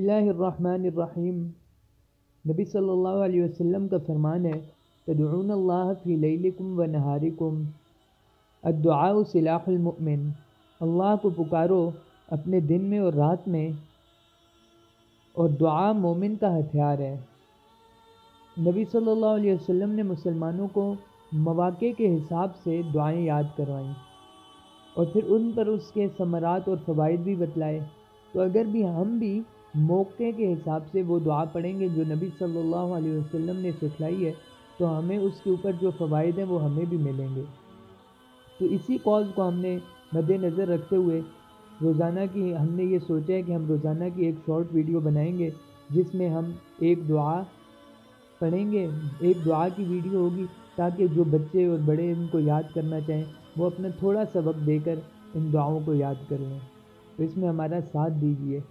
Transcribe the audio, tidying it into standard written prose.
बिस्मिल्लाहिर्रहमानिर्रहीम। नबी सल्लल्लाहु अलैहि वसल्लम का फरमान है, तदऊन अल्लाह फ़ी लैलिकुम व नहारिकुम, अद्दुआ सिलाहुल मुमिन। अल्लाह को पुकारो अपने दिन में और रात में, और दुआ मोमिन का हथियार है। नबी सल्लल्लाहु अलैहि वसल्लम ने मुसलमानों को मौक़े के हिसाब से दुआएं याद करवाईं और फिर उन पर उसके समरात और फ़वाइद भी बतलाए। तो अगर भी हम भी मौके के हिसाब से वो दुआ पढ़ेंगे जो नबी सल्लल्लाहु अलैहि वसल्लम ने सिखलाई है, तो हमें उसके ऊपर जो फ़वाइद हैं वो हमें भी मिलेंगे। तो इसी कॉज़ को हमने मद्देनज़र रखते हुए रोज़ाना की हमने ये सोचा है कि हम रोज़ाना की एक शॉर्ट वीडियो बनाएंगे जिसमें हम एक दुआ पढ़ेंगे, एक दुआ की वीडियो होगी, ताकि जो बच्चे और बड़े इनको याद करना चाहें वो अपना थोड़ा सा वक्त देकर इन दुआओं को याद कर लें। तो इसमें हमारा साथ दीजिए।